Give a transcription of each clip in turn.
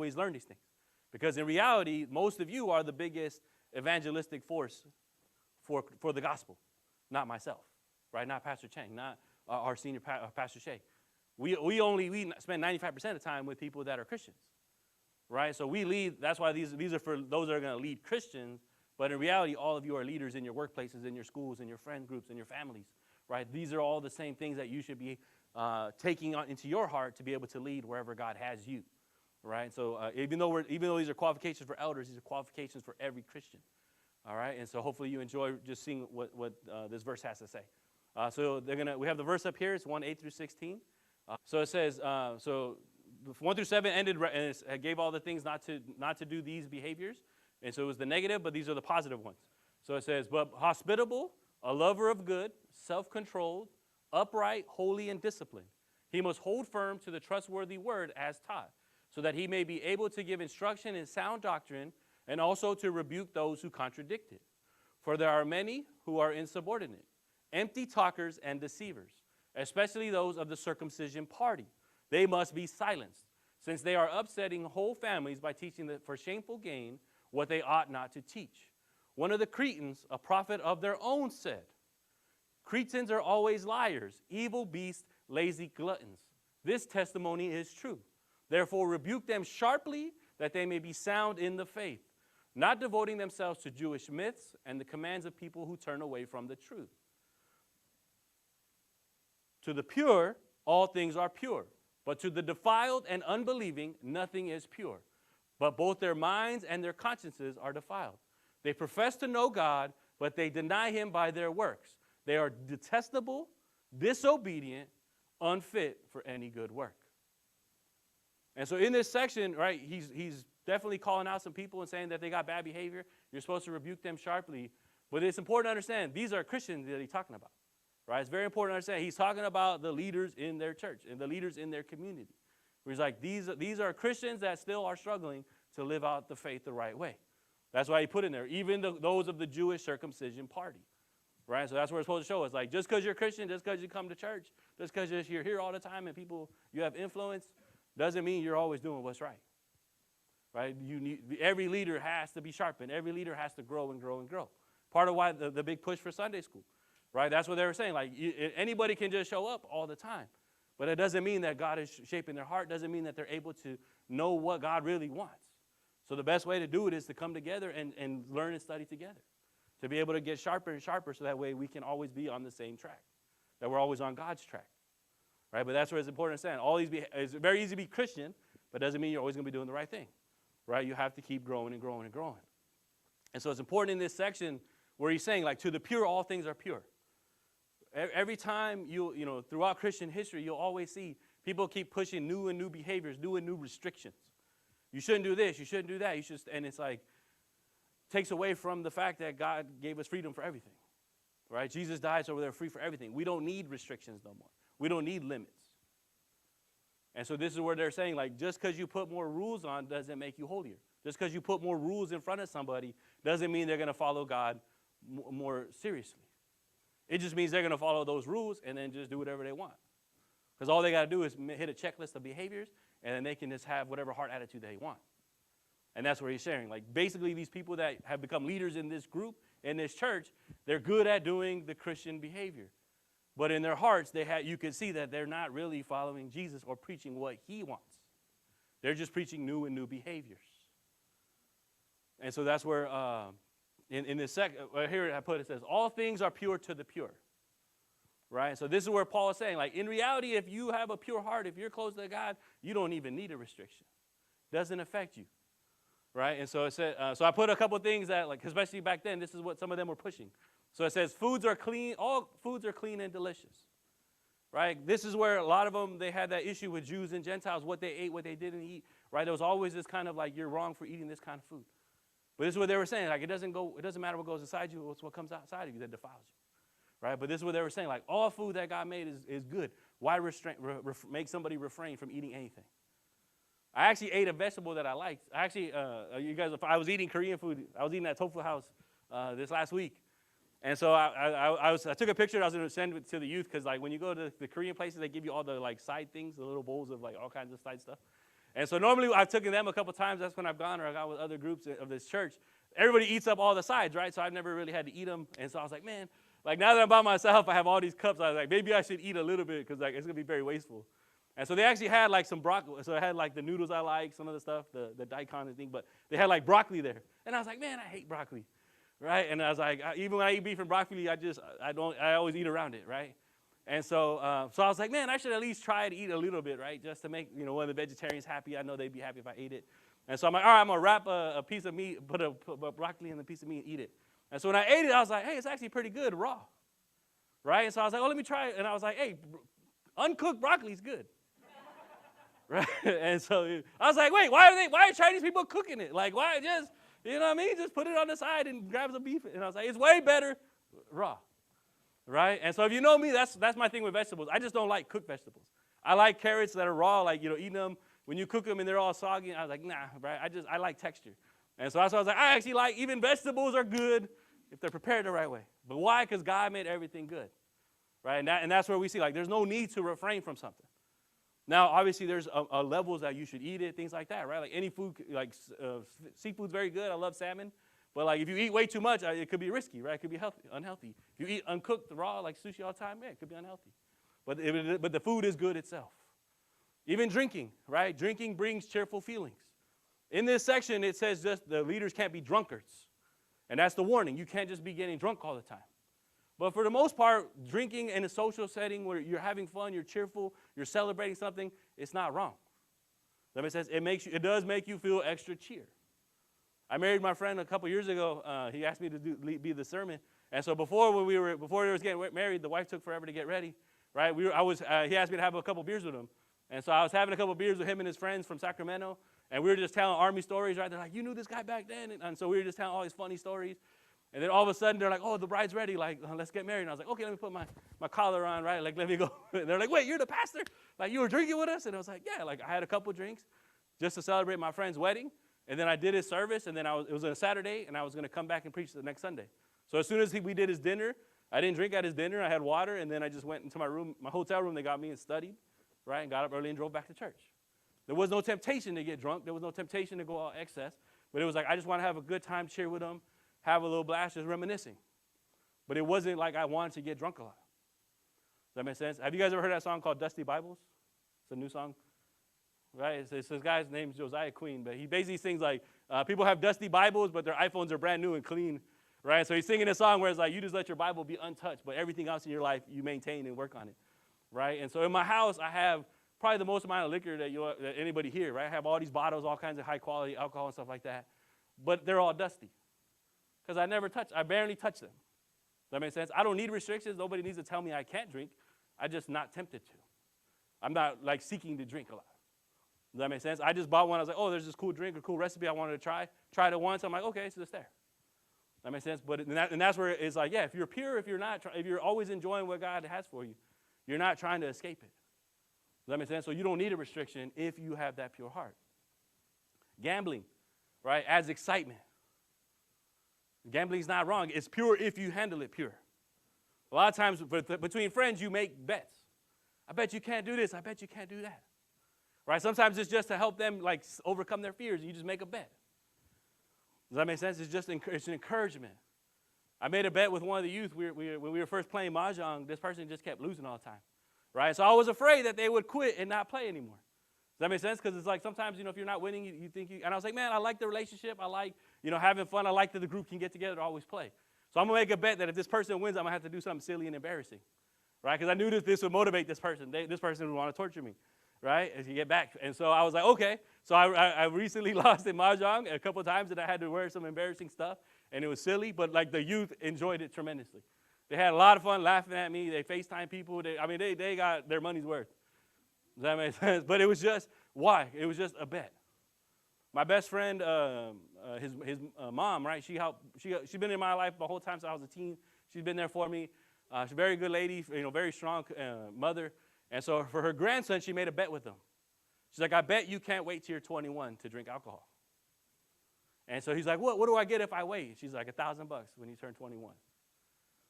always learn these things. Because in reality, most of you are the biggest evangelistic force for the gospel, not myself, right? Not Pastor Chang, not our senior Pastor Shay. We spend 95% of the time with people that are Christians, right? So we lead. That's why these are for those that are going to lead Christians. But in reality, all of you are leaders in your workplaces, in your schools, in your friend groups, in your families, right? These are all the same things that you should be taking on into your heart to be able to lead wherever God has you, right? So even though these are qualifications for elders, these are qualifications for every Christian, all right? And so hopefully you enjoy just seeing what this verse has to say. So we have the verse up here. It's 1:8 through 16. So it says, so 1 through 7 ended, and it gave all the things not to do these behaviors. And so it was the negative, but these are the positive ones. So it says, but hospitable, a lover of good, self-controlled, upright, holy, and disciplined. He must hold firm to the trustworthy word as taught, so that he may be able to give instruction in sound doctrine and also to rebuke those who contradict it. For there are many who are insubordinate, empty talkers and deceivers, especially those of the circumcision party. They must be silenced, since they are upsetting whole families by teaching that for shameful gain what they ought not to teach. One of the Cretans, a prophet of their own, said, Cretans are always liars, evil beasts, lazy gluttons. This testimony is true. Therefore rebuke them sharply, that they may be sound in the faith, not devoting themselves to Jewish myths and the commands of people who turn away from the truth. To the pure, all things are pure, but to the defiled and unbelieving, nothing is pure. But both their minds and their consciences are defiled. They profess to know God, but they deny him by their works. They are detestable, disobedient, unfit for any good work. And so in this section, right, he's definitely calling out some people and saying that they got bad behavior. You're supposed to rebuke them sharply. But it's important to understand, these are Christians that he's talking about. Right? It's very important to understand. He's talking about the leaders in their church and the leaders in their community. Where he's like, these are Christians that still are struggling to live out the faith the right way. That's why he put in there, even those of the Jewish circumcision party. Right? So that's what it's supposed to show us. Like, just because you're Christian, just because you come to church, just because you're here all the time and you have influence, doesn't mean you're always doing what's right. Right? Every leader has to be sharpened. Every leader has to grow and grow and grow. Part of why the big push for Sunday school. Right? That's what they were saying. Like, anybody can just show up all the time. But it doesn't mean that God is shaping their heart. It doesn't mean that they're able to know what God really wants. So the best way to do it is to come together and learn and study together. To be able to get sharper and sharper so that way we can always be on the same track. That we're always on God's track. Right? But that's where it's important to understand. It's very easy to be Christian, but it doesn't mean you're always going to be doing the right thing. Right? You have to keep growing and growing and growing. And so it's important in this section where he's saying, like, to the pure, all things are pure. Every time throughout Christian history, you'll always see people keep pushing new and new behaviors, new and new restrictions. You shouldn't do this. You shouldn't do that. And it's like, takes away from the fact that God gave us freedom for everything, right? Jesus died so we're free for everything. We don't need restrictions no more. We don't need limits. And so this is where they're saying, like, just because you put more rules on doesn't make you holier. Just because you put more rules in front of somebody doesn't mean they're going to follow God more seriously. It just means they're going to follow those rules and then just do whatever they want. Because all they got to do is hit a checklist of behaviors, and then they can just have whatever heart attitude they want. And that's where he's sharing. Like, basically, these people that have become leaders in this group, in this church, they're good at doing the Christian behavior. But in their hearts, you can see that they're not really following Jesus or preaching what he wants. They're just preaching new and new behaviors. And so that's where... In this second, here I put it says, all things are pure to the pure. Right? So this is where Paul is saying, like, in reality, if you have a pure heart, if you're close to God, you don't even need a restriction. It doesn't affect you. Right? And so it said, so I put a couple of things that, like, especially back then, this is what some of them were pushing. So it says, foods are clean, all foods are clean and delicious. Right? This is where a lot of them, they had that issue with Jews and Gentiles, what they ate, what they didn't eat. Right? There was always this kind of like, you're wrong for eating this kind of food. But this is what they were saying. Like, it doesn't matter what goes inside you, it's what comes outside of you that defiles you. Right? But this is what they were saying. Like, all food that God made is good. Why make somebody refrain from eating anything? I actually ate a vegetable that I liked. I was eating Korean food. I was eating at Tofu House this last week. And so I took a picture. I was going to send it to the youth because, like, when you go to the Korean places, they give you all the, like, side things, the little bowls of, like, all kinds of side stuff. And so normally I've taken them a couple times. That's when I've gone or I got with other groups of this church. Everybody eats up all the sides, right? So I've never really had to eat them. And so I was like, man, like now that I'm by myself, I have all these cups. I was like, maybe I should eat a little bit because like it's going to be very wasteful. And so they actually had like some broccoli. So I had like the noodles I like, some of the stuff, the daikon and thing. But they had like broccoli there. And I was like, man, I hate broccoli, right? And I was like, even when I eat beef and broccoli, I always eat around it, right? And so I was like, man, I should at least try to eat a little bit, right? Just to make, one of the vegetarians happy. I know they'd be happy if I ate it. And so I'm like, all right, I'm going to wrap a piece of meat, put a broccoli in the piece of meat and eat it. And so when I ate it, I was like, hey, it's actually pretty good raw, right? And so I was like, oh, let me try it. And I was like, hey, uncooked broccoli is good, right? And so I was like, wait, why are Chinese people cooking it? Like, why just, just put it on the side and grab some beef. And I was like, it's way better raw. Right? And so if you know me, that's my thing with vegetables. I just don't like cooked vegetables. I like carrots that are raw, like, eating them. When you cook them and they're all soggy, I was like, nah, right? I like texture. And so that's why I was like, I actually like, even vegetables are good if they're prepared the right way. But why? Because God made everything good. Right? And that's where we see, like, there's no need to refrain from something. Now, obviously, there's levels that you should eat it, things like that, right? Like any food, like seafood's very good. I love salmon. But like if you eat way too much, it could be risky, right? It could be unhealthy. If you eat uncooked, raw, like sushi all the time, it could be unhealthy. But the food is good itself. Even drinking, right? Drinking brings cheerful feelings. In this section, it says just the leaders can't be drunkards. And that's the warning. You can't just be getting drunk all the time. But for the most part, drinking in a social setting where you're having fun, you're cheerful, you're celebrating something, it's not wrong. That makes sense. It does make you feel extra cheer. I married my friend a couple years ago. He asked me to be the sermon, and so before we was getting married, the wife took forever to get ready. Right? He asked me to have a couple beers with him, and so I was having a couple beers with him and his friends from Sacramento, and we were just telling Army stories. Right? They're like, you knew this guy back then, and so we were just telling all these funny stories, and then all of a sudden they're like, oh, the bride's ready. Like, let's get married. And I was like, okay, let me put my collar on. Right? Like, let me go. And they're like, wait, you're the pastor? Like, you were drinking with us? And I was like, yeah. Like, I had a couple drinks just to celebrate my friend's wedding. And then I did his service, and then it was on a Saturday, and I was going to come back and preach the next Sunday. So as soon as we did his dinner, I didn't drink at his dinner. I had water, and then I just went into my room, my hotel room. They got me and studied, right, and got up early and drove back to church. There was no temptation to get drunk. There was no temptation to go all excess. But it was like I just want to have a good time, cheer with them, have a little blast, just reminiscing. But it wasn't like I wanted to get drunk a lot. Does that make sense? Have you guys ever heard that song called Dusty Bibles? It's a new song. Right, it's this guy's name's Josiah Queen, but he basically sings like, people have dusty Bibles, but their iPhones are brand new and clean, right? So he's singing a song where it's like, you just let your Bible be untouched, but everything else in your life, you maintain and work on it, right? And so in my house, I have probably the most amount of liquor that anybody here, right? I have all these bottles, all kinds of high-quality alcohol and stuff like that, but they're all dusty because I barely touch them. Does that make sense? I don't need restrictions. Nobody needs to tell me I can't drink. I'm just not tempted to. I'm not like seeking to drink a lot. Does that make sense? I just bought one. I was like, oh, there's this cool drink or cool recipe I wanted to try. Tried it once. I'm like, okay, it's just there. That makes sense? But and that's where it's like, yeah, if you're pure, if you're always enjoying what God has for you, you're not trying to escape it. Does that make sense? So you don't need a restriction if you have that pure heart. Gambling, right, adds excitement. Gambling's not wrong. It's pure if you handle it pure. A lot of times between friends, you make bets. I bet you can't do this. I bet you can't do that. Right? Sometimes it's just to help them like overcome their fears. You just make a bet. Does that make sense? It's an encouragement. I made a bet with one of the youth. When we were first playing mahjong, this person just kept losing all the time. Right? So I was afraid that they would quit and not play anymore. Does that make sense? Because it's like sometimes, if you're not winning, you think and I was like, man, I like the relationship. I like, having fun. I like that the group can get together to always play. So I'm going to make a bet that if this person wins, I'm going to have to do something silly and embarrassing. Right? Because I knew that this would motivate this person. This person would want to torture me. Right, as you get back. And so I was like, okay. So I recently lost in mahjong a couple of times, and I had to wear some embarrassing stuff, and it was silly, but like the youth enjoyed it tremendously. They had a lot of fun laughing at me. They FaceTime people. They got their money's worth. Does that make sense? But it was just, why? It was just a bet. My best friend, his mom, right, she's been in my life the whole time since I was a teen. She's been there for me. She's a very good lady, very strong mother. And so for her grandson, she made a bet with him. She's like, I bet you can't wait till you're 21 to drink alcohol. And so he's like, what do I get if I wait? She's like, $1,000 when you turn 21.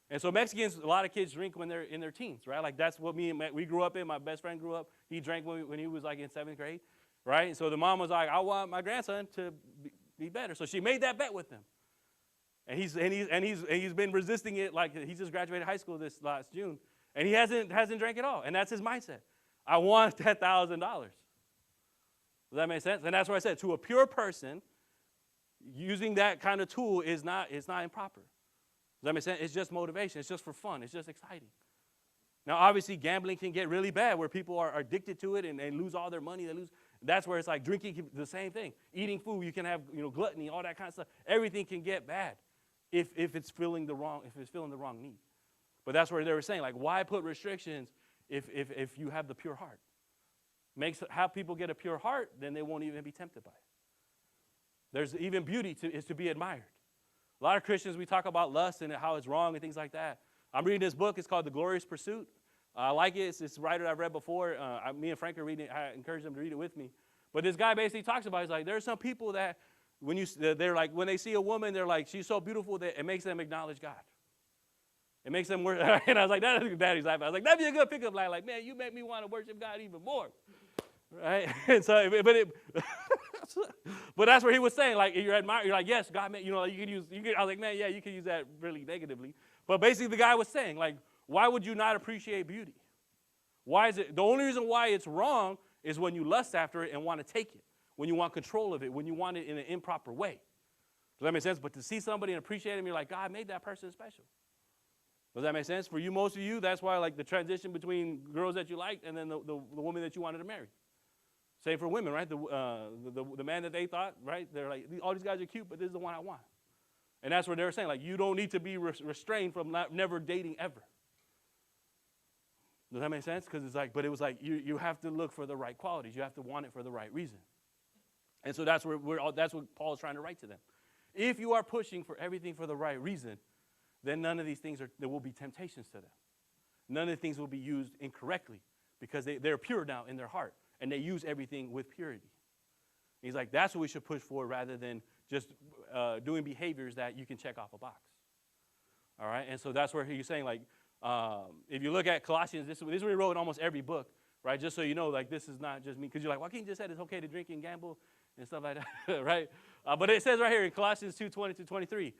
And so Mexicans, a lot of kids drink when they're in their teens, right? Like that's what we grew up in. My best friend grew up. He drank when he was like in 7th grade. right? So the mom was like, I want my grandson to be better. So she made that bet with him. And he's been resisting it. Like, he just graduated high school this last June, and he hasn't drank at all. And that's his mindset. I want that $1,000. Does that make sense? And that's what I said. To a pure person, using that kind of tool is not improper. Does that make sense? It's just motivation. It's just for fun. It's just exciting. Now, obviously, gambling can get really bad where people are addicted to it and they lose all their money. That's where it's like drinking, the same thing. Eating food, you can have gluttony, all that kind of stuff. Everything can get bad if it's filling the wrong need. But that's where they were saying, like, why put restrictions if you have the pure heart? Have people get a pure heart, then they won't even be tempted by it. There's even beauty is to be admired. A lot of Christians, we talk about lust and how it's wrong and things like that. I'm reading this book. It's called The Glorious Pursuit. I like it. It's a writer I've read before. Me and Frank are reading it. I encourage them to read it with me. But this guy basically talks about, he's like, there are some people that they're like, when they see a woman, they're like, she's so beautiful that it makes them acknowledge God. It makes them worship. And I was like, that's Daddy's life. I was like, that'd be a good pickup line. Like, man, you make me want to worship God even more. Right? And so, but that's what he was saying. Like, you're like, yes, God, man, you can use, I was like, man, yeah, you can use that really negatively. But basically the guy was saying, like, why would you not appreciate beauty? Why is it, the only reason why it's wrong is when you lust after it and want to take it, when you want control of it, when you want it in an improper way. Does that make sense? But to see somebody and appreciate him, you're like, God made that person special. Does that make sense? For you, most of you, that's why, like, the transition between girls that you liked and then the woman that you wanted to marry. Same for women, right? The man that they thought, right? They're like, all these guys are cute, but this is the one I want. And that's what they were saying. Like, you don't need to be restrained from never dating ever. Does that make sense? Because it's like, but it was like, you have to look for the right qualities. You have to want it for the right reason. And so that's what Paul is trying to write to them. If you are pushing for everything for the right reason, then none of these things there will be temptations to them. None of the things will be used incorrectly because they're pure now in their heart. And they use everything with purity. He's like, that's what we should push for rather than just doing behaviors that you can check off a box. All right? And so that's where he's saying, like, if you look at Colossians, this is what he wrote in almost every book, right? Just so you know, like, this is not just me. Because you're like, Joaquin just said it's okay to drink and gamble and stuff like that, right? But it says right here in Colossians 2:20-23,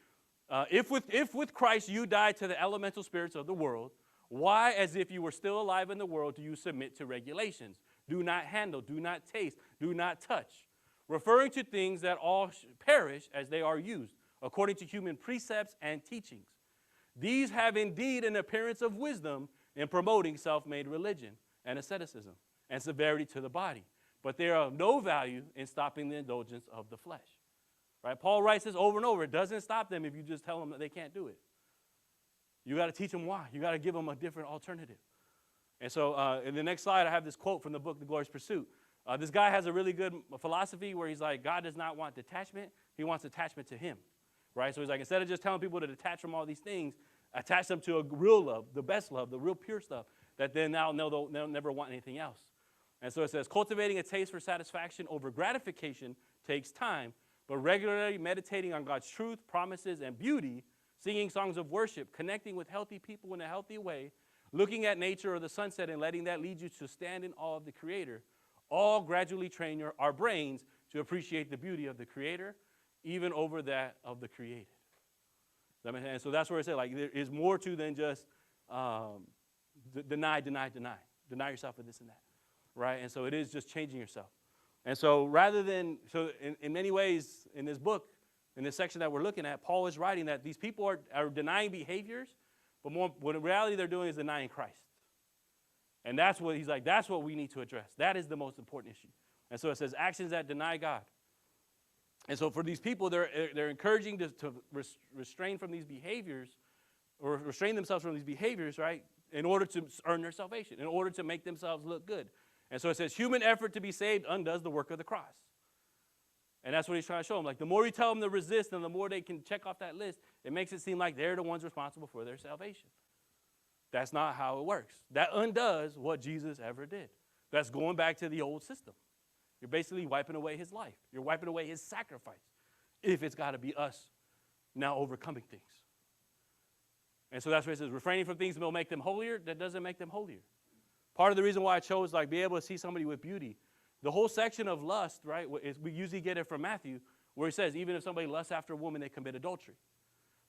if with Christ you died to the elemental spirits of the world, why, as if you were still alive in the world, do you submit to regulations? Do not handle, do not taste, do not touch, referring to things that all perish as they are used, according to human precepts and teachings. These have indeed an appearance of wisdom in promoting self-made religion and asceticism and severity to the body, but they are of no value in stopping the indulgence of the flesh. Right? Paul writes this over and over. It doesn't stop them if you just tell them that they can't do it. You got to teach them why. You got to give them a different alternative. And so in the next slide, I have this quote from the book, The Glorious Pursuit. This guy has a really good philosophy where he's like, God does not want detachment. He wants attachment to him. Right? So he's like, instead of just telling people to detach from all these things, attach them to a real love, the best love, the real pure stuff, that then now they'll never want anything else. And so it says, cultivating a taste for satisfaction over gratification takes time, but regularly meditating on God's truth, promises, and beauty, singing songs of worship, connecting with healthy people in a healthy way, looking at nature or the sunset and letting that lead you to stand in awe of the Creator, all gradually train our brains to appreciate the beauty of the Creator, even over that of the created. And so that's where I say, like, there is more to than just deny yourself of this and that, right? And so it is just changing yourself. And so rather than, in many ways in this book, in this section that we're looking at, Paul is writing that these people are denying behaviors, but more, what in reality they're doing is denying Christ. And that's what he's like, that's what we need to address. That is the most important issue. And so it says actions that deny God. And so for these people, they're encouraging to restrain from these behaviors, or restrain themselves from these behaviors, right, in order to earn their salvation, in order to make themselves look good. And so it says human effort to be saved undoes the work of the cross. And that's what he's trying to show them. Like, the more you tell them to resist and the more they can check off that list, it makes it seem like they're the ones responsible for their salvation. That's not how it works. That undoes what Jesus ever did. That's going back to the old system. You're basically wiping away his life. You're wiping away his sacrifice if it's got to be us now overcoming things. And so that's what it says. Refraining from things that will make them holier, that doesn't make them holier. Part of the reason why I chose, like, be able to see somebody with beauty, the whole section of lust, right, we usually get it from Matthew, where he says, even if somebody lusts after a woman, they commit adultery,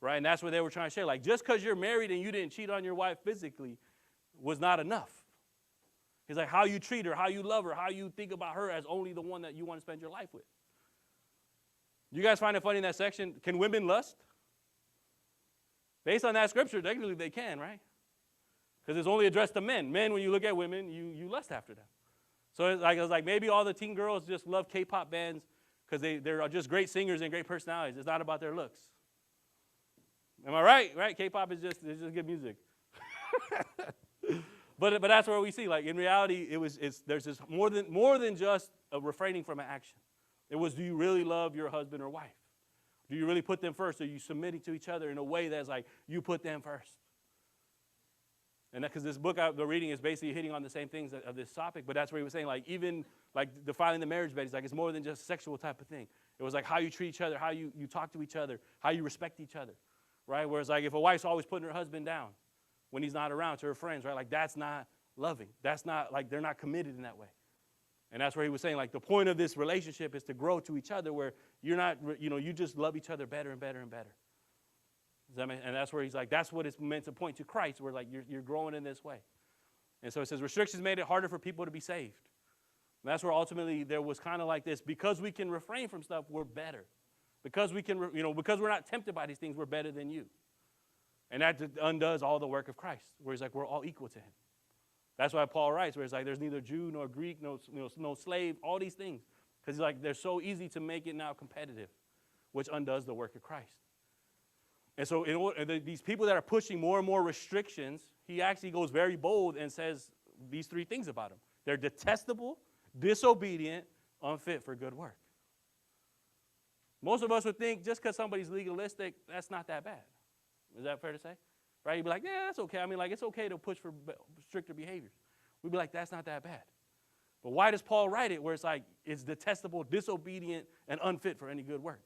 right? And that's what they were trying to share. Like, just because you're married and you didn't cheat on your wife physically was not enough. He's like, how you treat her, how you love her, how you think about her as only the one that you want to spend your life with. You guys find it funny in that section? Can women lust? Based on that scripture, technically they can, right? Because it's only addressed to men. Men, when you look at women, you lust after them. So it was like maybe all the teen girls just love K-pop bands because they're just great singers and great personalities. It's not about their looks. Am I right? Right? K-pop is just good music. But that's where we see, like, in reality, there's this more than just a refraining from an action. It was, do you really love your husband or wife? Do you really put them first? Are you submitting to each other in a way that's like you put them first? And because this book the reading is basically hitting on the same things of this topic, but that's where he was saying, like, even like defiling the marriage bed, he's like, it's more than just a sexual type of thing. It was like how you treat each other, how you talk to each other, how you respect each other, right? Whereas like if a wife's always putting her husband down when he's not around to her friends, right? Like that's not loving. That's not, like, they're not committed in that way. And that's where he was saying, like, the point of this relationship is to grow to each other where you're not, you just love each other better and better and better. Does that make, and that's where he's like, that's what it's meant to point to Christ, where like you're growing in this way. And so it says restrictions made it harder for people to be saved. And that's where ultimately there was kind of like this, because we can refrain from stuff, we're better. Because we can, because we're not tempted by these things, we're better than you. And that undoes all the work of Christ, where he's like, we're all equal to him. That's why Paul writes, where it's like, there's neither Jew nor Greek, no slave, all these things. Because he's like, they're so easy to make it now competitive, which undoes the work of Christ. And so these people that are pushing more and more restrictions, he actually goes very bold and says these three things about them. They're detestable, disobedient, unfit for good work. Most of us would think just because somebody's legalistic, that's not that bad. Is that fair to say? Right? You'd be like, yeah, that's okay. I mean, like, it's okay to push for stricter behaviors. We'd be like, that's not that bad. But why does Paul write it where it's like, it's detestable, disobedient, and unfit for any good work?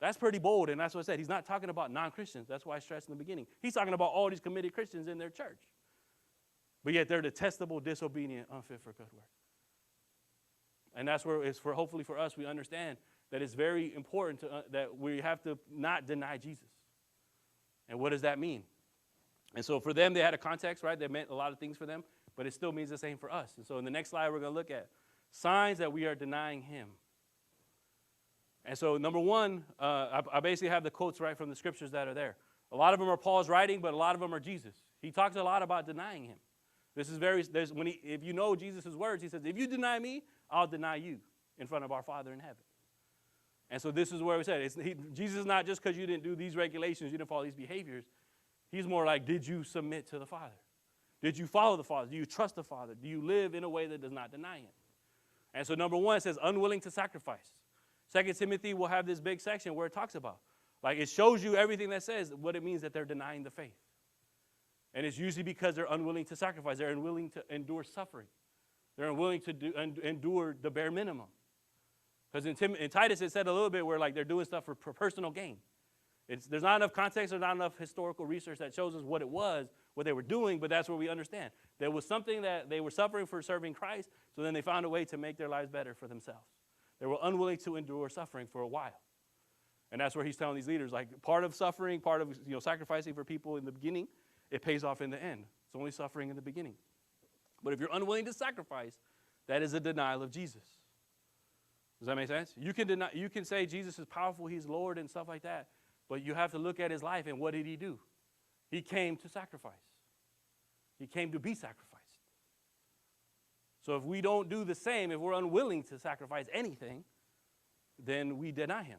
That's pretty bold, and that's what I said. He's not talking about non-Christians. That's why I stressed in the beginning. He's talking about all these committed Christians in their church. But yet they're detestable, disobedient, unfit for good work. And that's where it's for, hopefully for us, we understand that it's very important that we have to not deny Jesus. And what does that mean? And so for them, they had a context, right? That meant a lot of things for them, but it still means the same for us. And so in the next slide, we're going to look at signs that we are denying him. And so number one, I basically have the quotes right from the scriptures that are there. A lot of them are Paul's writing, but a lot of them are Jesus. He talks a lot about denying him. This is if you know Jesus' words, he says, if you deny me, I'll deny you in front of our Father in heaven. And so this is where we said, Jesus is not just because you didn't do these regulations, you didn't follow these behaviors. He's more like, did you submit to the Father? Did you follow the Father? Do you trust the Father? Do you live in a way that does not deny him? And so number one, it says unwilling to sacrifice. 2 Timothy will have this big section where it talks about, like, it shows you everything that says what it means that they're denying the faith. And it's usually because they're unwilling to sacrifice. They're unwilling to endure suffering. They're unwilling to endure the bare minimum. Because in Titus, it said a little bit where, like, they're doing stuff for personal gain. There's not enough context, there's not enough historical research that shows us what it was, what they were doing, but that's where we understand. There was something that they were suffering for serving Christ, so then they found a way to make their lives better for themselves. They were unwilling to endure suffering for a while. And that's where he's telling these leaders, like, part of suffering, part of sacrificing for people in the beginning, it pays off in the end. It's only suffering in the beginning. But if you're unwilling to sacrifice, that is a denial of Jesus. Does that make sense? You can say Jesus is powerful, he's Lord and stuff like that, but you have to look at his life and what did he do? He came to sacrifice. He came to be sacrificed. So if we don't do the same, if we're unwilling to sacrifice anything, then we deny him.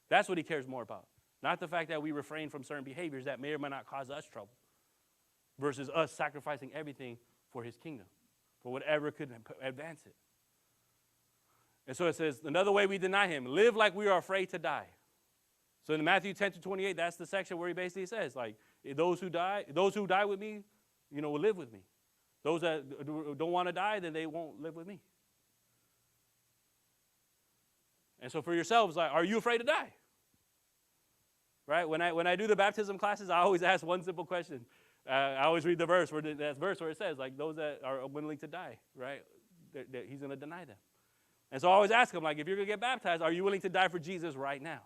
That's what he cares more about. Not the fact that we refrain from certain behaviors that may or may not cause us trouble, versus us sacrificing everything for his kingdom, for whatever could advance it. And so it says, another way we deny him, live like we are afraid to die. So in Matthew 10-28, that's the section where he basically says, like, those who die with me, will live with me. Those that don't want to die, then they won't live with me. And so for yourselves, like, are you afraid to die? Right? When I do the baptism classes, I always ask one simple question. I always read the verse where it says, like, those that are willing to die, right? he's going to deny them. And so I always ask him, like, if you're going to get baptized, are you willing to die for Jesus right now?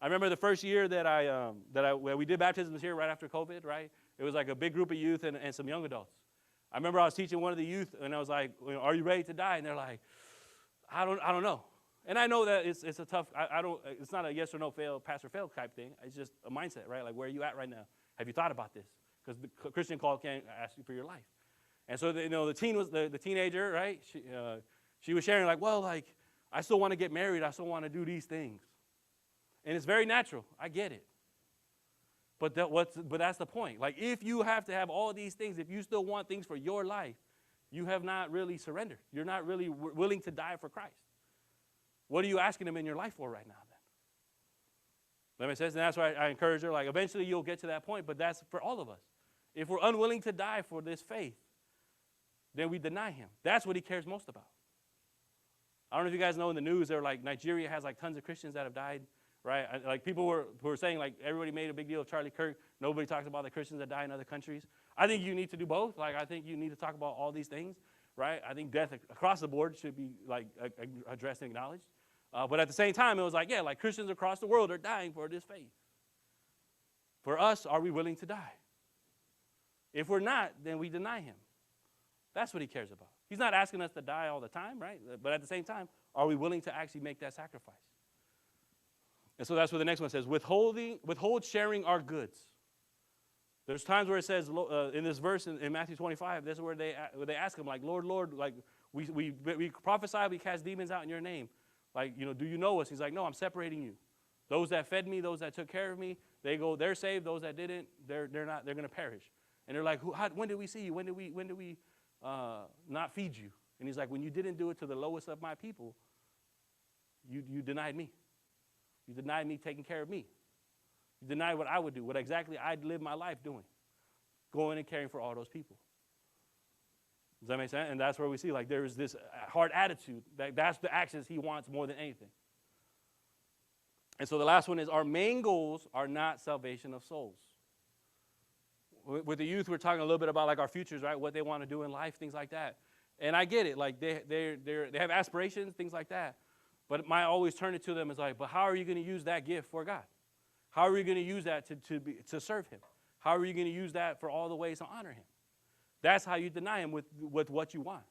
I remember the first year that we did baptisms here right after COVID, right? It was like a big group of youth and some young adults. I remember I was teaching one of the youth, and I was like, are you ready to die? And they're like, I don't know. And I know that it's a tough, it's not a yes or no fail, pass or fail type thing. It's just a mindset, right? Like, where are you at right now? Have you thought about this? Because the Christian call can't ask you for your life. And so, the teenager, right? She was sharing, like, well, like, I still want to get married. I still want to do these things. And it's very natural. I get it. But that's the point. Like, if you have to have all these things, if you still want things for your life, you have not really surrendered. You're not really willing to die for Christ. What are you asking him in your life for right now, then? That makes sense? And that's why I encourage her, like, eventually you'll get to that point, but that's for all of us. If we're unwilling to die for this faith, then we deny him. That's what he cares most about. I don't know if you guys know in the news, they're like, Nigeria has like tons of Christians that have died, right? Like, people were saying, like, everybody made a big deal of Charlie Kirk. Nobody talks about the Christians that die in other countries. I think you need to do both. Like, I think you need to talk about all these things, right? I think death across the board should be, like, addressed and acknowledged. But at the same time, it was like, yeah, like, Christians across the world are dying for this faith. For us, are we willing to die? If we're not, then we deny him. That's what he cares about. He's not asking us to die all the time, right? But at the same time, are we willing to actually make that sacrifice? And so that's what the next one says, withhold sharing our goods. There's times where it says, in this verse in Matthew 25, this is where they ask him, like, Lord, Lord, like, we prophesy, we cast demons out in your name. Like, do you know us? He's like, no, I'm separating you. Those that fed me, those that took care of me, they're saved. Those that didn't, they're not, they're going to perish. And they're like, when did we see you? When did we not feed you? And he's like, when you didn't do it to the lowest of my people, you denied me. You denied me taking care of me. You denied what I would do, what exactly I'd live my life doing, going and caring for all those people. Does that make sense? And that's where we see, like, there is this hard attitude. That's the actions he wants more than anything. And so the last one is, our main goals are not salvation of souls. With the youth, we're talking a little bit about, like, our futures, right? What they want to do in life, things like that. And I get it. Like, they have aspirations, things like that. But I always turn it to them as, like, but how are you going to use that gift for God? How are you going to use that to serve him? How are you going to use that for all the ways to honor him? That's how you deny him with what you want.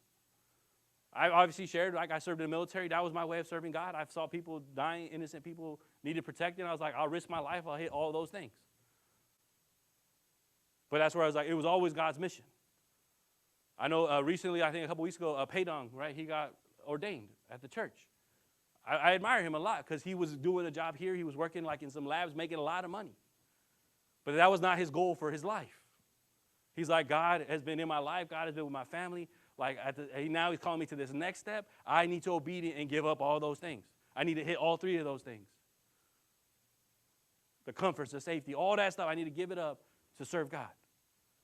I obviously shared, like, I served in the military. That was my way of serving God. I saw people dying, innocent people needed protecting. I was like, I'll risk my life. I'll hit all those things. But that's where I was like, it was always God's mission. I know recently, I think a couple weeks ago, Paydong, right, he got ordained at the church. I admire him a lot because he was doing a job here. He was working, like, in some labs, making a lot of money. But that was not his goal for his life. He's like, God has been in my life. God has been with my family. Like, now he's calling me to this next step. I need to be obedient and give up all those things. I need to hit all three of those things. The comforts, the safety, all that stuff. I need to give it up to serve God.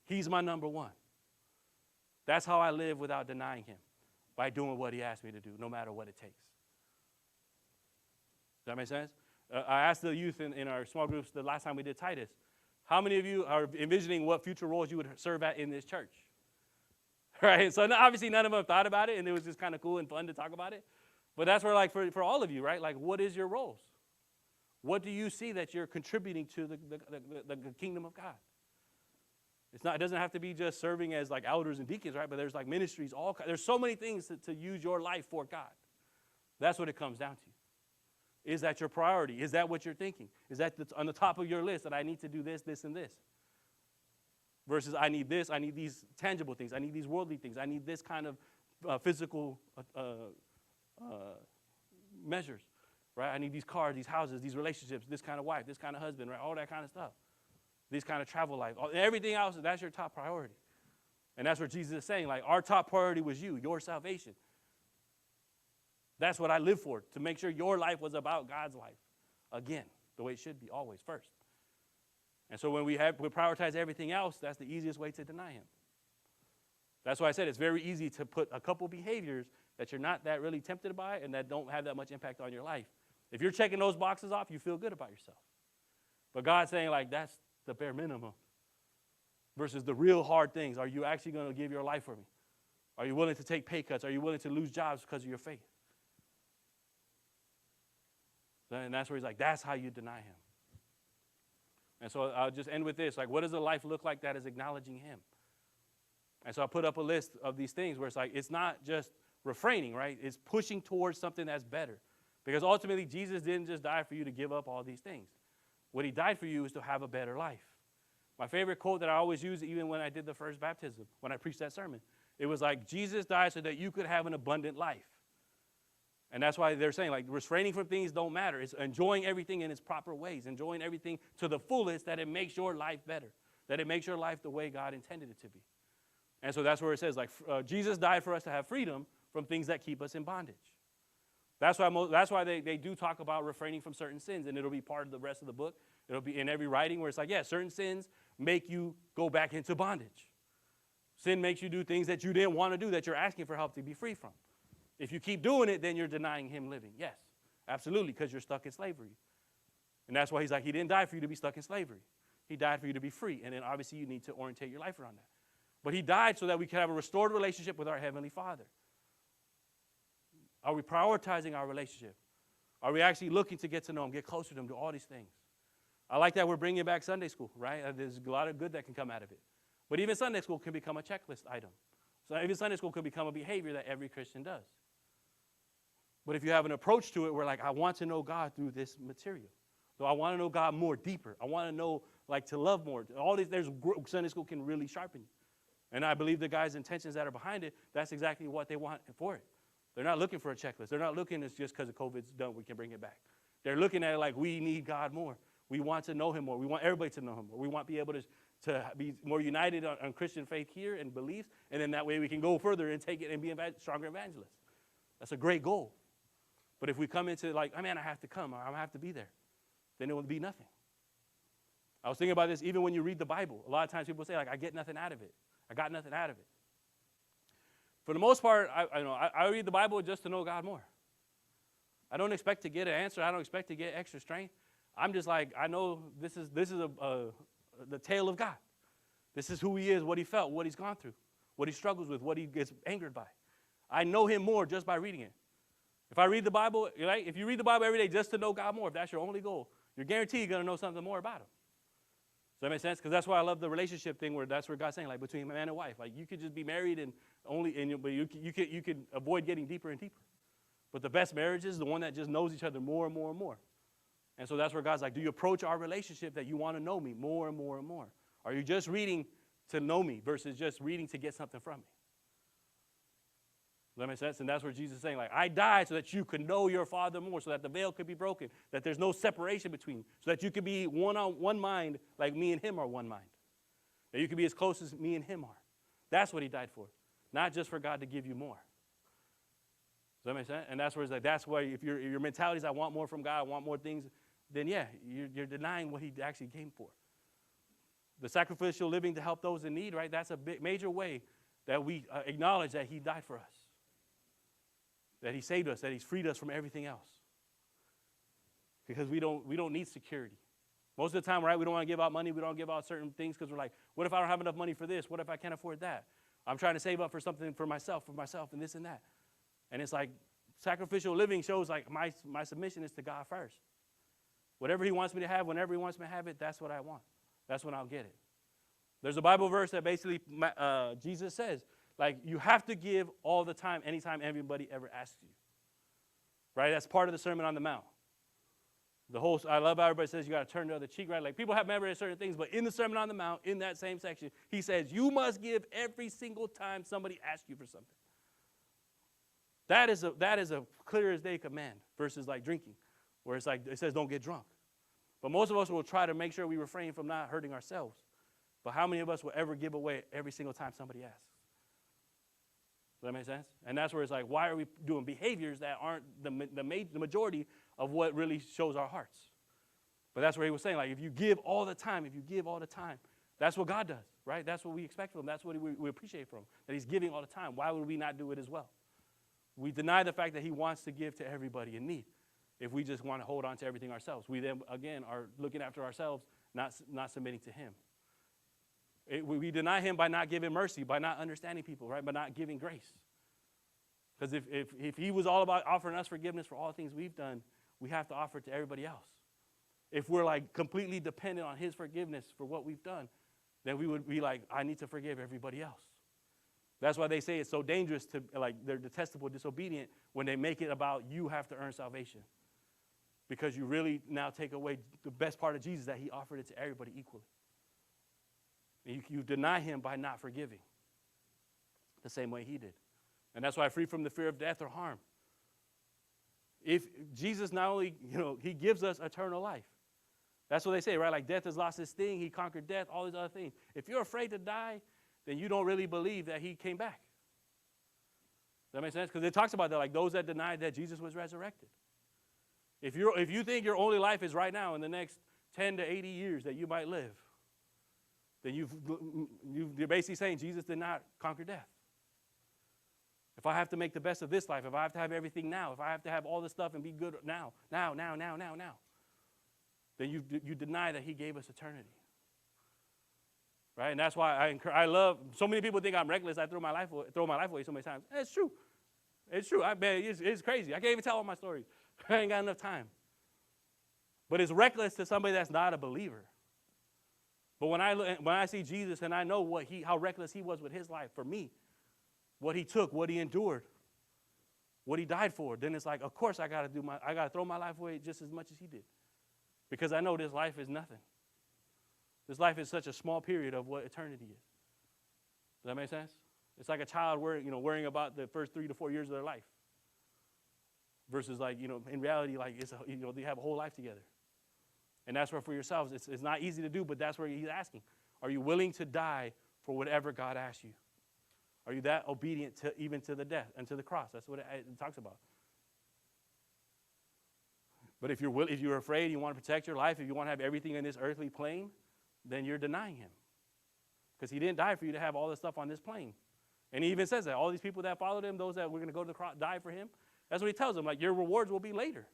He's my number one. That's how I live without denying him, by doing what he asked me to do, no matter what it takes. Does that make sense? I asked the youth in our small groups the last time we did Titus, how many of you are envisioning what future roles you would serve at in this church? Right? So obviously none of them thought about it, and it was just kind of cool and fun to talk about it. But that's where, like, for all of you, right? Like, what is your roles? What do you see that you're contributing to the kingdom of God? It doesn't have to be just serving as, like, elders and deacons, right? But there's, like, ministries. There's so many things to use your life for God. That's what it comes down to. Is that your priority? Is that what you're thinking? Is that on the top of your list that I need to do this, this, and this? Versus I need this, I need these tangible things, I need these worldly things, I need this kind of physical measures, right? I need these cars, these houses, these relationships, this kind of wife, this kind of husband, right? All that kind of stuff. This kind of travel life. Everything else, that's your top priority. And that's what Jesus is saying. Like, our top priority was you, your salvation. That's what I live for, to make sure your life was about God's life. Again, the way it should be, always, first. And so when we prioritize everything else, that's the easiest way to deny him. That's why I said it's very easy to put a couple behaviors that you're not that really tempted by and that don't have that much impact on your life. If you're checking those boxes off, you feel good about yourself. But God's saying, like, that's the bare minimum versus the real hard things. Are you actually going to give your life for me? Are you willing to take pay cuts? Are you willing to lose jobs because of your faith? And that's where he's like, that's how you deny him. And so I'll just end with this. Like, what does a life look like that is acknowledging him? And so I put up a list of these things where it's like, it's not just refraining, right? It's pushing towards something that's better. Because ultimately, Jesus didn't just die for you to give up all these things. What he died for you is to have a better life. My favorite quote that I always use, even when I did the first baptism, when I preached that sermon, it was like, Jesus died so that you could have an abundant life. And that's why they're saying, like, refraining from things don't matter. It's enjoying everything in its proper ways, enjoying everything to the fullest, that it makes your life better, that it makes your life the way God intended it to be. And so that's where it says, like, Jesus died for us to have freedom from things that keep us in bondage. That's why they do talk about refraining from certain sins, and it'll be part of the rest of the book. It'll be in every writing where it's like, yeah, certain sins make you go back into bondage. Sin makes you do things that you didn't want to do, that you're asking for help to be free from. If you keep doing it, then you're denying him living. Yes, absolutely, because you're stuck in slavery. And that's why he's like, he didn't die for you to be stuck in slavery. He died for you to be free. And then obviously you need to orientate your life around that. But he died so that we can have a restored relationship with our Heavenly Father. Are we prioritizing our relationship? Are we actually looking to get to know him, get closer to him, do all these things? I like that we're bringing back Sunday school, right? There's a lot of good that can come out of it. But even Sunday school can become a checklist item. So even Sunday school can become a behavior that every Christian does. But if you have an approach to it where, like, I want to know God through this material. So I want to know God more, deeper. I want to know, like, to love more. All these, Sunday school can really sharpen you. And I believe the guys' intentions that are behind it, that's exactly what they want for it. They're not looking for a checklist. They're not looking at just because of COVID's done, we can bring it back. They're looking at it like, we need God more. We want to know him more. We want everybody to know him more. We want to be able to be more united on Christian faith here and beliefs, and then that way we can go further and take it and be stronger evangelists. That's a great goal. But if we come into like, oh, man, I have to come, or I have to be there, then it will be nothing. I was thinking about this even when you read the Bible. A lot of times people say, like, I get nothing out of it. I got nothing out of it. For the most part, I read the Bible just to know God more. I don't expect to get an answer. I don't expect to get extra strength. I'm just like, I know this is the tale of God. This is who he is, what he felt, what he's gone through, what he struggles with, what he gets angered by. I know him more just by reading it. If I read the Bible, right? If you read the Bible every day just to know God more, if that's your only goal, you're guaranteed you're going to know something more about him. Does that make sense? Because that's why I love the relationship thing, where that's where God's saying, like, between man and wife. Like, you could just be married but you could avoid getting deeper and deeper. But the best marriage is the one that just knows each other more and more and more. And so that's where God's like, do you approach our relationship that you want to know me more and more and more? Are you just reading to know me versus just reading to get something from me? Does that make sense? And that's where Jesus is saying, like, I died so that you could know your Father more, so that the veil could be broken, that there's no separation between you, so that you could be one mind like me and him are one mind. That you could be as close as me and him are. That's what he died for, not just for God to give you more. Does that make sense? And that's where it's like, that's why if your mentality is, I want more from God, I want more things, then yeah, you're denying what he actually came for. The sacrificial living to help those in need, right? That's a big, major way that we acknowledge that he died for us. That he saved us, that he's freed us from everything else. Because we don't need security. Most of the time, right, we don't want to give out money, we don't give out certain things because we're like, what if I don't have enough money for this? What if I can't afford that? I'm trying to save up for something for myself, and this and that. And it's like, sacrificial living shows like my submission is to God first. Whatever he wants me to have, whenever he wants me to have it, that's what I want. That's when I'll get it. There's a Bible verse that basically Jesus says, like, you have to give all the time, anytime anybody ever asks you. Right? That's part of the Sermon on the Mount. I love how everybody says you got to turn the other cheek, right? Like, people have memorized certain things, but in the Sermon on the Mount, in that same section, he says, you must give every single time somebody asks you for something. That is a clear as day command versus like drinking, where it's like, it says don't get drunk. But most of us will try to make sure we refrain from not hurting ourselves. But how many of us will ever give away every single time somebody asks? Does that make sense? And that's where it's like, why are we doing behaviors that aren't the majority of what really shows our hearts? But that's where he was saying, like, if you give all the time, that's what God does, right? That's what we expect from him. That's what we appreciate from him, that he's giving all the time. Why would we not do it as well? We deny the fact that he wants to give to everybody in need if we just want to hold on to everything ourselves. We then, again, are looking after ourselves, not submitting to him. We deny him by not giving mercy, by not understanding people, right? By not giving grace. Because if he was all about offering us forgiveness for all things we've done, we have to offer it to everybody else. If we're like completely dependent on his forgiveness for what we've done, then we would be like, I need to forgive everybody else. That's why they say it's so dangerous to, like, they're detestable, disobedient when they make it about you have to earn salvation. Because you really now take away the best part of Jesus, that he offered it to everybody equally. And you deny him by not forgiving the same way he did. And that's why free from the fear of death or harm. If Jesus not only, he gives us eternal life. That's what they say, right? Like death has lost its sting. He conquered death, all these other things. If you're afraid to die, then you don't really believe that he came back. Does that make sense? Because it talks about that, like those that denied that Jesus was resurrected. If you think your only life is right now in the next 10 to 80 years that you might live, then you're basically saying Jesus did not conquer death. If I have to make the best of this life, if I have to have everything now, if I have to have all this stuff and be good now, then you deny that he gave us eternity. Right? And that's why I love, so many people think I'm reckless. I throw my life away so many times. It's true. It's true. It's crazy. I can't even tell all my stories. I ain't got enough time. But it's reckless to somebody that's not a believer. But when I see Jesus and I know how reckless he was with his life for me, what he took, what he endured, what he died for, then it's like, of course I got to throw my life away just as much as he did. Because I know this life is nothing. This life is such a small period of what eternity is. Does that make sense? It's like a child worrying about the first 3 to 4 years of their life. Versus in reality, they have a whole life together. And that's where for yourselves, it's not easy to do, but that's where he's asking. Are you willing to die for whatever God asks you? Are you that obedient even to the death and to the cross? That's what it talks about. But if you're afraid, you want to protect your life, if you want to have everything in this earthly plane, then you're denying him. Because he didn't die for you to have all this stuff on this plane. And he even says that all these people that followed him, those that were going to go to the cross, die for him, that's what he tells them, like your rewards will be later.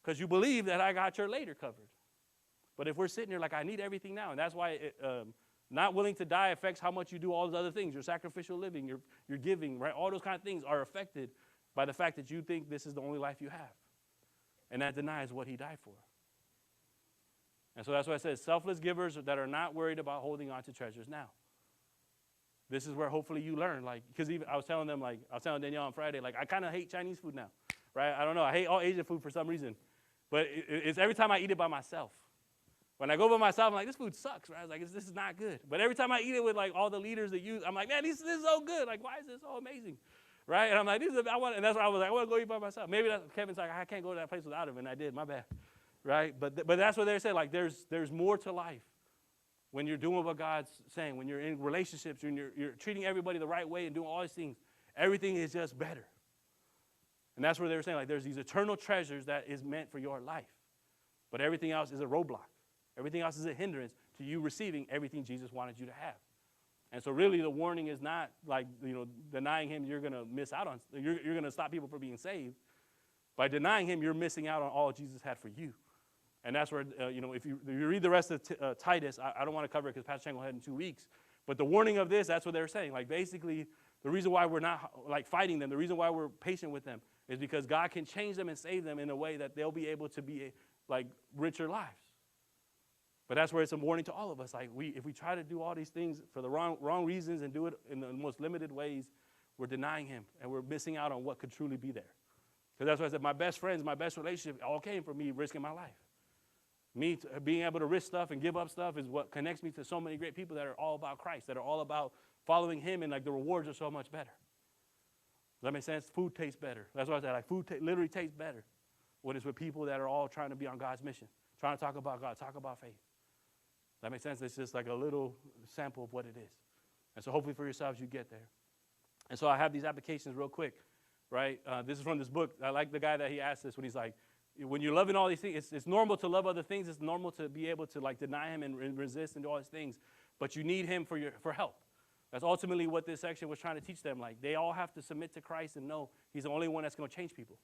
Because you believe that I got your later covered. But if we're sitting here like I need everything now, and that's why not willing to die affects how much you do all those other things, your sacrificial living, your giving, right? All those kind of things are affected by the fact that you think this is the only life you have. And that denies what he died for. And so that's why it says selfless givers that are not worried about holding on to treasures now. This is where hopefully you learn, because even I was telling Danielle on Friday, I kind of hate Chinese food now, right? I don't know, I hate all Asian food for some reason. But it's every time I eat it by myself. When I go by myself, I'm like, this food sucks, right? I was like, this is not good. But every time I eat it with all the leaders that use, I'm like, man, this is so good. Why is this so amazing? Right? And I'm like, and that's why I was like, I want to go eat by myself. Maybe Kevin's like, I can't go to that place without him, and I did, my bad. Right? But that's what they're saying. There's more to life when you're doing what God's saying. When you're in relationships, when you're treating everybody the right way and doing all these things, everything is just better. And that's where they were saying, there's these eternal treasures that is meant for your life. But everything else is a roadblock. Everything else is a hindrance to you receiving everything Jesus wanted you to have. And so really the warning is not denying him, you're going to miss out on, you're going to stop people from being saved. By denying him, you're missing out on all Jesus had for you. And that's where, if you read the rest of Titus, I don't want to cover it because Pastor Chang will head in 2 weeks. But the warning of this, that's what they're saying. Basically, the reason why we're not fighting them, the reason why we're patient with them is because God can change them and save them in a way that they'll be able to be richer lives. But that's where it's a warning to all of us. If we try to do all these things for the wrong reasons and do it in the most limited ways, we're denying him and we're missing out on what could truly be there. Because that's why I said my best friends, my best relationship all came from me risking my life. Me being able to risk stuff and give up stuff is what connects me to so many great people that are all about Christ, that are all about following him, and the rewards are so much better. Does that make sense? Food tastes better. That's why I said food literally tastes better when it's with people that are all trying to be on God's mission, trying to talk about God, talk about faith. That makes sense? It's just a little sample of what it is. And so hopefully for yourselves you get there. And so I have these applications real quick, right? This is from this book. I like the guy that he asked this when he's like, when you're loving all these things, it's normal to love other things. It's normal to be able to deny him and resist and do all these things. But you need him for help. That's ultimately what this section was trying to teach them. They all have to submit to Christ and know he's the only one that's going to change people,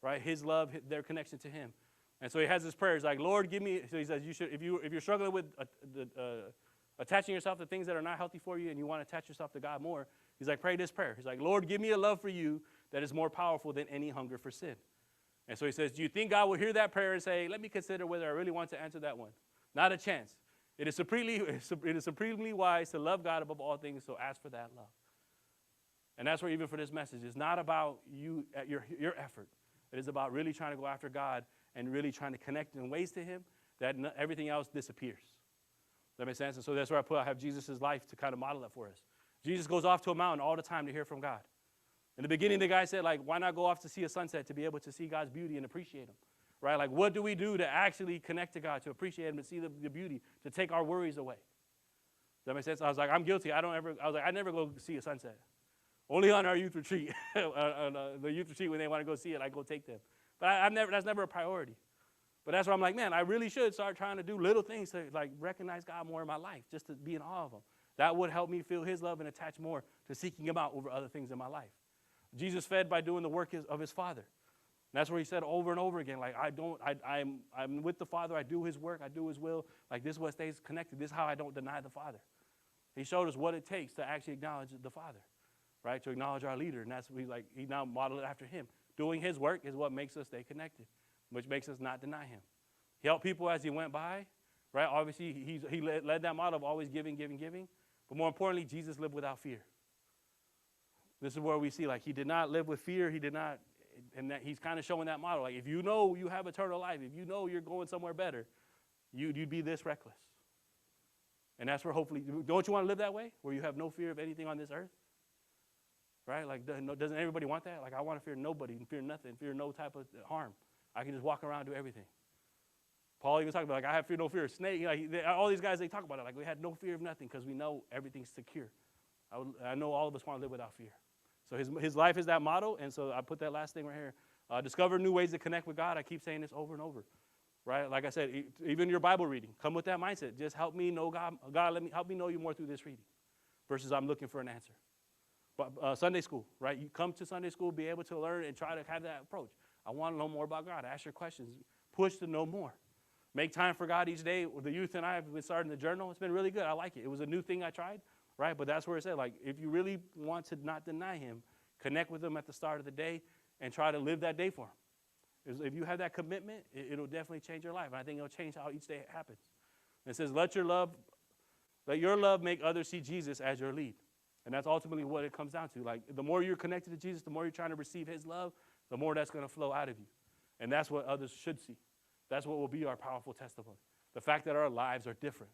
right? His love, their connection to him. And so he has this prayer. He's like, Lord, give me. So he says, if you're struggling with attaching yourself to things that are not healthy for you and you want to attach yourself to God more, he's like, pray this prayer. He's like, Lord, give me a love for you that is more powerful than any hunger for sin. And so he says, do you think God will hear that prayer and say, let me consider whether I really want to answer that one? Not a chance. It is supremely wise to love God above all things, so ask for that love. And that's where even for this message, it's not about you at your effort. It is about really trying to go after God and really trying to connect in ways to him that everything else disappears. Does that make sense? And so that's where I have Jesus' life to kind of model that for us. Jesus goes off to a mountain all the time to hear from God. In the beginning, the guy said, like, why not go off to see a sunset to be able to see God's beauty and appreciate him? Right? Like, what do we do to actually connect to God, to appreciate him, to see the beauty, to take our worries away? Does that make sense? I was like, I'm guilty. I never go see a sunset. Only on our youth retreat. The youth retreat, when they want to go see it, I go take them. But that's never a priority. But that's where I'm like, man, I really should start trying to do little things to like recognize God more in my life, just to be in awe of him. That would help me feel his love and attach more to seeking him out over other things in my life. Jesus fed by doing the work of his Father. And that's where he said over and over again, like, I'm with the Father, I do his work, I do his will. Like, this is what stays connected. This is how I don't deny the Father. He showed us what it takes to actually acknowledge the Father, right? To acknowledge our leader. And that's what he now modeled it after him. Doing his work is what makes us stay connected, which makes us not deny him. He helped people as he went by, right? Obviously, he led that model of always giving. But more importantly, Jesus lived without fear. This is where we see, like, he did not live with fear. He did not, and that he's kind of showing that model. Like, if you know you have eternal life, if you know you're going somewhere better, you'd be this reckless. And that's where hopefully, don't you want to live that way? Where you have no fear of anything on this earth? Right? Like, doesn't everybody want that? Like, I want to fear nobody and fear nothing, fear no type of harm. I can just walk around and do everything. Paul even talked about, like, I have no fear of snake. Like, all these guys, they talk about it. Like, we had no fear of nothing because we know everything's secure. I know all of us want to live without fear. So his life is that model, and so I put that last thing right here. Discover new ways to connect with God. I keep saying this over and over, right? Like I said, even your Bible reading, come with that mindset. Just help me know God. God, help me know you more through this reading versus I'm looking for an answer. But Sunday school, right? You come to Sunday school, be able to learn and try to have that approach. I want to know more about God. Ask your questions. Push to know more. Make time for God each day. The youth and I have been starting the journal. It's been really good. I like it. It was a new thing I tried. Right, but that's where it said, like, if you really want to not deny him, connect with him at the start of the day and try to live that day for him. If you have that commitment, it'll definitely change your life. And I think it'll change how each day happens. And it says, let your love make others see Jesus as your lead. And that's ultimately what it comes down to. Like, the more you're connected to Jesus, the more you're trying to receive his love, the more that's going to flow out of you. And that's what others should see. That's what will be our powerful testimony. The fact that our lives are different.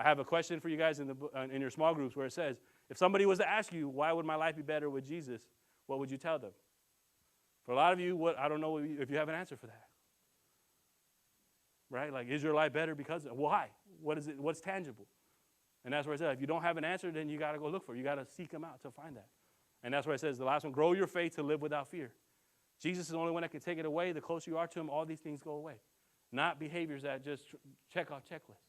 I have a question for you guys in your small groups where it says, if somebody was to ask you, why would my life be better with Jesus, what would you tell them? For a lot of you, I don't know if you have an answer for that. Right? Like, is your life better because of why? What is it? What's tangible? And that's where it says, if you don't have an answer, then you got to go look for it. You got to seek him out to find that. And that's where it says, the last one, grow your faith to live without fear. Jesus is the only one that can take it away. The closer you are to him, all these things go away. Not behaviors that just check off checklists.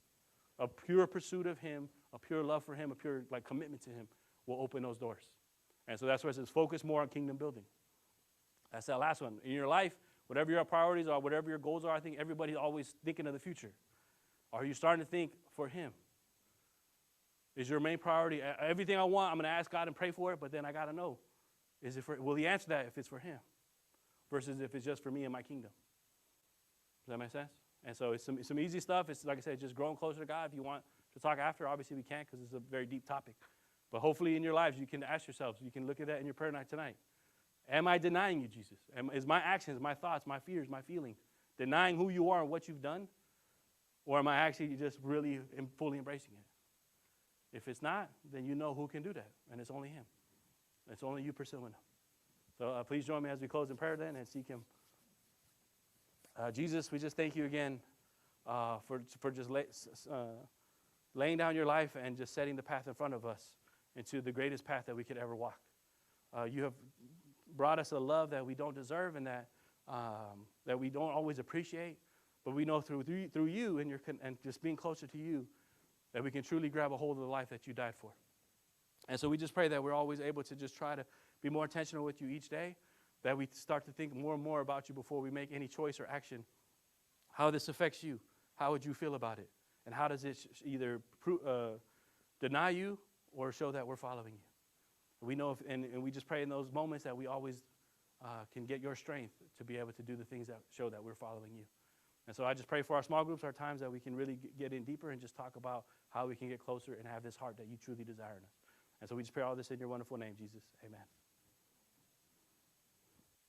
A pure pursuit of him, a pure love for him, a pure commitment to him will open those doors. And so that's where it says focus more on kingdom building. That's that last one. In your life, whatever your priorities are, whatever your goals are, I think everybody's always thinking of the future. Are you starting to think for him? Is your main priority, everything I want, I'm going to ask God and pray for it, but then I got to know, will he answer that if it's for him versus if it's just for me and my kingdom? Does that make sense? And so it's some easy stuff. It's, like I said, just growing closer to God. If you want to talk after, obviously we can't because it's a very deep topic. But hopefully in your lives, you can ask yourselves, you can look at that in your prayer night tonight. Am I denying you, Jesus? Is my actions, my thoughts, my fears, my feelings, denying who you are and what you've done? Or am I actually just really fully embracing it? If it's not, then you know who can do that, and it's only him. It's only you pursuing him. So please join me as we close in prayer then and seek him. Jesus, we just thank you again for just laying down your life and just setting the path in front of us into the greatest path that we could ever walk. You have brought us a love that we don't deserve and that we don't always appreciate, but we know through you and just being closer to you that we can truly grab a hold of the life that you died for. And so we just pray that we're always able to just try to be more intentional with you each day, that we start to think more and more about you before we make any choice or action. How this affects you, how would you feel about it? And how does it either deny you or show that we're following you. We know, and we just pray in those moments that we always can get your strength to be able to do the things that show that we're following you. And so I just pray for our small groups, our times that we can really get in deeper and just talk about how we can get closer and have this heart that you truly desire in us. And so we just pray all this in your wonderful name, Jesus. Amen.